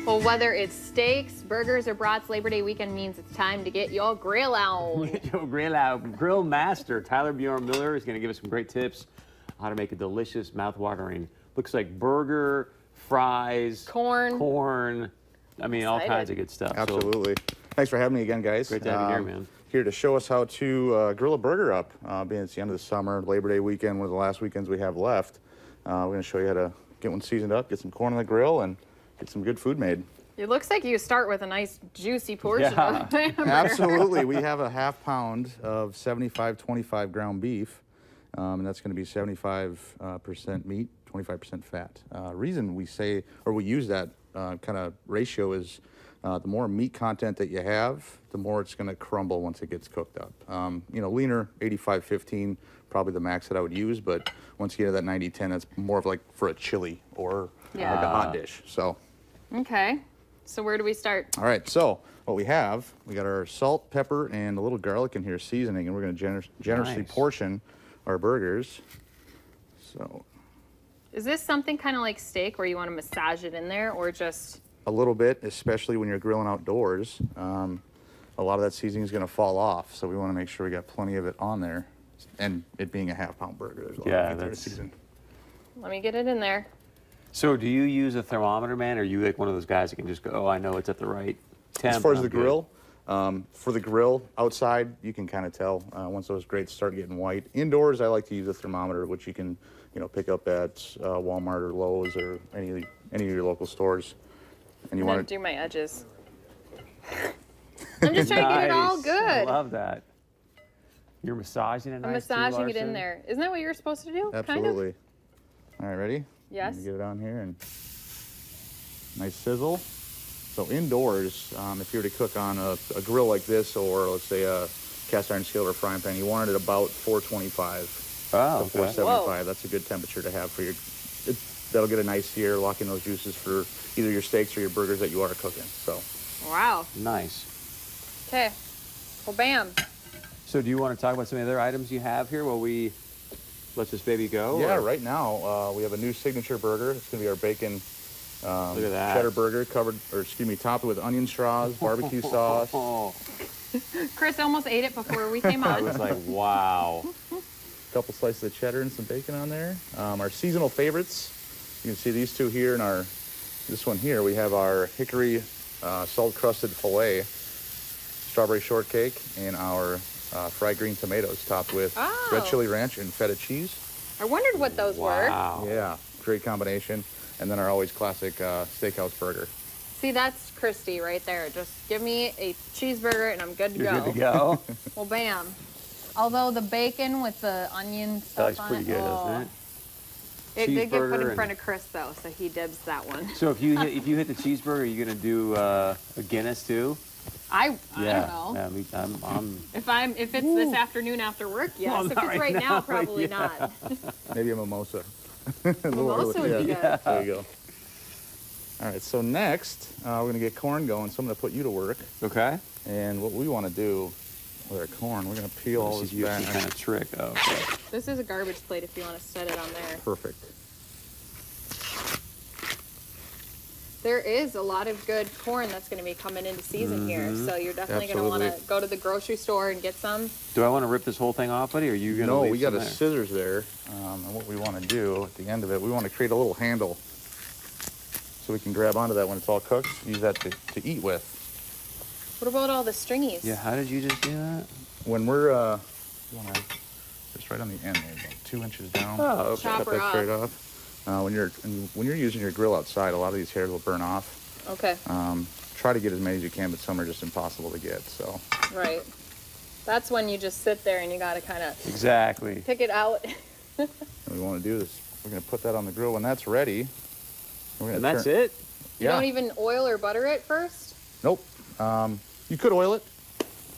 Well, whether it's steaks, burgers, or brats, Labor Day weekend means it's time to get your grill on. Get your grill out. Grill master Tyler Bjorn Miller is going to give us some great tips on how to make a delicious, mouth-watering, looks like burger, fries, corn. I mean, all kinds of good stuff. Absolutely. So, thanks for having me again, guys. Great to have you here, man. Here to show us how to grill a burger up. Being it's the end of the summer, Labor Day weekend, one of the last weekends we have left. We're going to show you how to get one seasoned up, get some corn on the grill, and get some good food made. It looks like you start with a nice juicy portion of hamburger. Absolutely. We have a half pound of 75-25 ground beef, and that's going to be 75% meat, 25% fat. Reason we say, or we use that kind of ratio is the more meat content that you have, the more it's going to crumble once it gets cooked up. You know, leaner, 85-15, probably the max that I would use, but once you get to that 90-10, that's more of like for a chili or like a hot dish. So. Okay. So where do we start? All right, so what we got our salt, pepper, and a little garlic in here seasoning, and we're going to generously portion our burgers. So. Is this something kind of like steak where you want to massage it in there, or just? A little bit, especially when you're grilling outdoors. A lot of that seasoning is going to fall off, so we want to make sure we got plenty of it on there. And it being a half-pound burger, there's a lot of meat there to season. Let me get it in there. So do you use a thermometer, man, or are you like one of those guys that can just go, oh, I know it's at the right temp? As far as the grill, for the grill, outside, you can kind of tell once those grates start getting white. Indoors, I like to use a thermometer, which you can, pick up at Walmart or Lowe's or any of your local stores. And you want to do my edges. I'm just trying to get it all good. I love that. You're massaging it nice. I'm massaging it in there. Isn't that what you're supposed to do? Absolutely. Kind of? All right, ready? Yes. Get it on here and nice sizzle. So indoors, if you were to cook on a grill like this, or let's say a cast iron skillet or frying pan, you want it about 425 to 475. Whoa. That's a good temperature to have for your. That'll get a nice sear, lock in those juices for either your steaks or your burgers that you are cooking. So. Wow. Nice. Okay. Well, bam. So do you want to talk about some of the other items you have here while we let this baby go? Yeah, right now we have a new signature burger. It's going to be our bacon look at that. cheddar burger topped with onion straws, barbecue sauce. Chris almost ate it before we came on. I was like, wow. A couple slices of cheddar and some bacon on there. Our seasonal favorites. You can see these two here, and this one here, we have our hickory salt-crusted filet, strawberry shortcake, and our fried green tomatoes topped with red chili ranch and feta cheese. I wondered what those were. Yeah, great combination. And then our always classic steakhouse burger. See, that's Christy right there. Just give me a cheeseburger and I'm good to go. You're good to go? Well, bam. Although the bacon with the onion stuff on it. That's pretty good, doesn't it? It did get put in front of Chris, though, so he dibs that one. So if you hit the cheeseburger, are you going to do a Guinness, too? I don't know. Yeah, I'm if it's this afternoon after work, yes. Well, if it's right now, probably not. Maybe a mimosa. Mimosa would be good. Yeah. There you go. All right, so next, we're going to get corn going, so I'm going to put you to work. Okay. And what we want to do with our corn, we're going to peel all this back. This is kind of trick. Oh, okay. This is a garbage plate if you want to set it on there. Perfect. There is a lot of good corn that's going to be coming into season here, so you're definitely going to want to go to the grocery store and get some. Do I want to rip this whole thing off, buddy, or are you going to No, we got a scissors there, and what we want to do at the end of it, we want to create a little handle so we can grab onto that when it's all cooked, use that to eat with. What about all the stringies? Yeah, how did you just do that? When we're, just right on the end there, about 2 inches down. Oh, okay. Chop Cut that straight off. When you're using your grill outside, a lot of these hairs will burn off. Okay. Try to get as many as you can, but some are just impossible to get. So. Right. That's when you just sit there and you got to kind of exactly pick it out. What we want to do is we're going to put that on the grill. When that's ready, and that's it. You don't even oil or butter it first? Nope. You could oil it.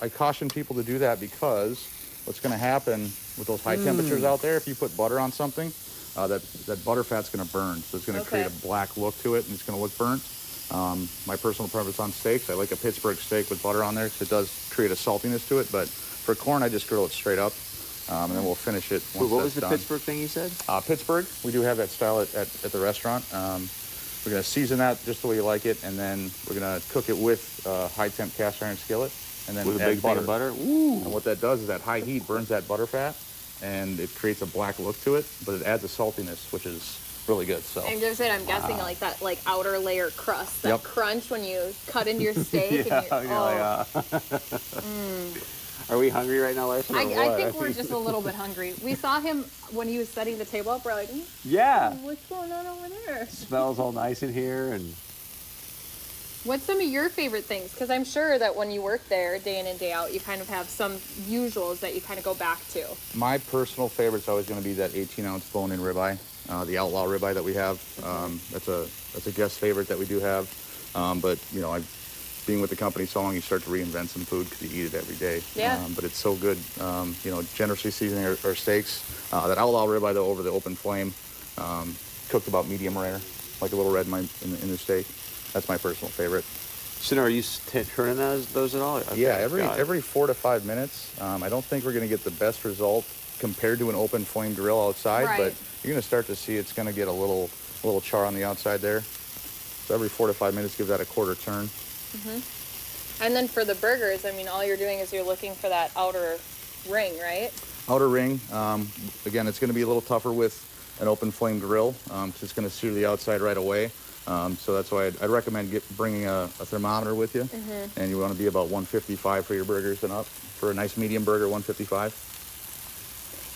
I caution people to do that because what's going to happen with those high temperatures out there, if you put butter on something, that butter fat's going to burn. So it's going to create a black look to it, and it's going to look burnt. My personal preference on steaks, I like a Pittsburgh steak with butter on there because it does create a saltiness to it. But for corn, I just grill it straight up, and then we'll finish it once What was that's the done. Pittsburgh thing you said? Pittsburgh, we do have that style at the restaurant. We're gonna season that just the way you like it, and then we're gonna cook it with high temp cast iron skillet, and then with a add big thing of butter. Ooh. And what that does is that high heat burns that butter fat, and it creates a black look to it, but it adds a saltiness, which is really good. So I'm just saying, I'm guessing like that outer layer crust, that crunch when you cut into your steak. Yeah, and Are we hungry right now, Larson? I think we're just a little bit hungry. We saw him when he was setting the table up. We're like, yeah. What's going on over there? Smells all nice in here. And what's some of your favorite things? Because I'm sure that when you work there day in and day out, you kind of have some usuals that you kind of go back to. My personal favorite is always going to be that 18-ounce bone-in ribeye, the outlaw ribeye that we have. That's a guest favorite that we do have. But you know, being with the company so long, you start to reinvent some food because you eat it every day. Yeah. But it's so good. You know, generously seasoning our steaks. That outlaw ribeye though, over the open flame, cooked about medium rare, like a little red in the steak. That's my personal favorite. So now, are you turning those at all? Okay, yeah, every 4 to 5 minutes. I don't think we're going to get the best result compared to an open flame grill outside, but you're going to start to see it's going to get a little char on the outside there. So every 4 to 5 minutes, give that a quarter turn. And then for the burgers, I mean, all you're doing is you're looking for that outer ring, right? Outer ring. Again, it's going to be a little tougher with an open flame grill because it's going to sear the outside right away. So that's why I'd recommend bringing a thermometer with you, and you want to be about 155 for your burgers and up. For a nice medium burger, 155.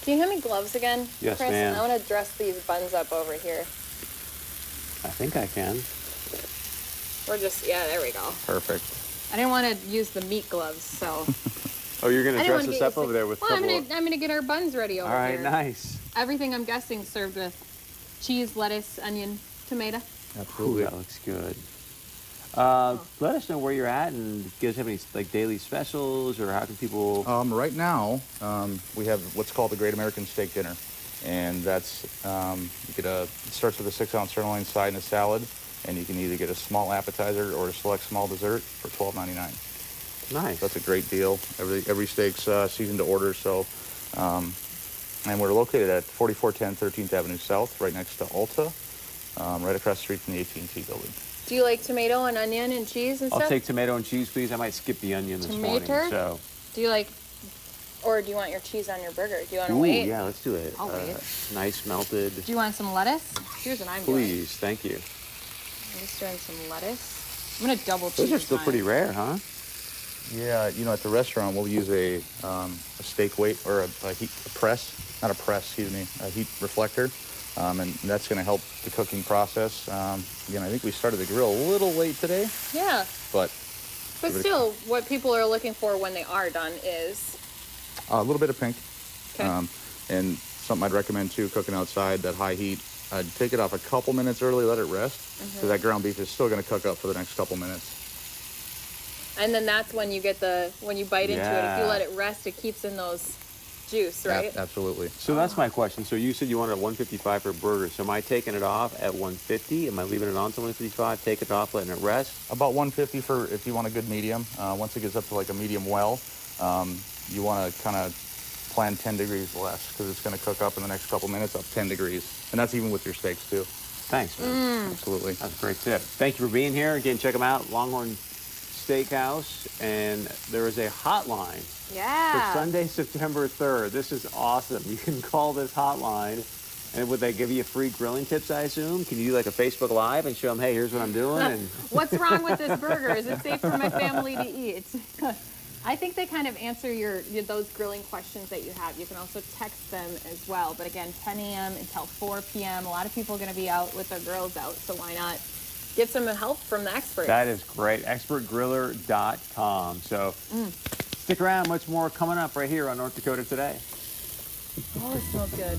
Can you hand me gloves again, yes, Chris? ma'am. I want to dress these buns up over here. I think I can. We're just, there we go. Perfect. I didn't want to use the meat gloves, so. Oh, you're going to dress us up over there with I'm going to get our buns ready over here. All right, nice. Everything, I'm guessing, served with cheese, lettuce, onion, tomato. Absolutely. Ooh, that looks good. Let us know where you're at, and do you guys have any daily specials, or how can people? Right now, we have what's called the Great American Steak Dinner, and that's it starts with a 6-ounce sirloin side and a salad, and you can either get a small appetizer or a select small dessert for $12.99. Nice. That's a great deal. Every steak's seasoned to order. So, and we're located at 4410 13th Avenue South, right next to Ulta, right across the street from the AT&T building. Do you like tomato and onion and cheese and stuff? I'll take tomato and cheese, please. I might skip the onion this morning. So. Do you like, or do you want your cheese on your burger? Do you want to Ooh, wait? yeah, let's do it. I'll wait. Nice melted. Do you want some lettuce? Here's what I'm doing. Please, thank you. I'm just doing some lettuce. I'm going to double cheese. Those are still pretty rare, huh? Yeah, you know, at the restaurant we'll use a steak weight or a heat press, not a press, excuse me, a heat reflector, and that's going to help the cooking process. Again, I think we started the grill a little late today. Yeah. But still, what people are looking for when they are done is a little bit of pink. Okay. And something I'd recommend too, cooking outside, that high heat. I'd take it off a couple minutes early, let it rest, because that ground beef is still going to cook up for the next couple minutes. And then that's when you get when you bite into it, if you let it rest, it keeps in those juice, right? Absolutely. So that's my question. So you said you wanted a 155 for a burger. So am I taking it off at 150? Am I leaving it on to 155, take it off, letting it rest? About 150 for if you want a good medium. Once it gets up to like a medium well, you want to kind of plan 10 degrees less because it's going to cook up in the next couple minutes up 10 degrees. And that's even with your steaks too. Thanks, man. Absolutely. That's a great tip. Thank you for being here. Again, check them out, Longhorn Steakhouse. And there is a hotline for Sunday, September 3rd. This is awesome. You can call this hotline. And would they give you free grilling tips, I assume? Can you do like a Facebook Live and show them, hey, here's what I'm doing? And what's wrong with this burger? Is it safe for my family to eat? I think they kind of answer those grilling questions that you have. You can also text them as well. But again, 10 a.m. until 4 p.m. A lot of people are going to be out with their grills out, so why not get some help from the experts? that is great. ExpertGriller.com. So stick around. Much more coming up right here on North Dakota Today. Oh, it smells good.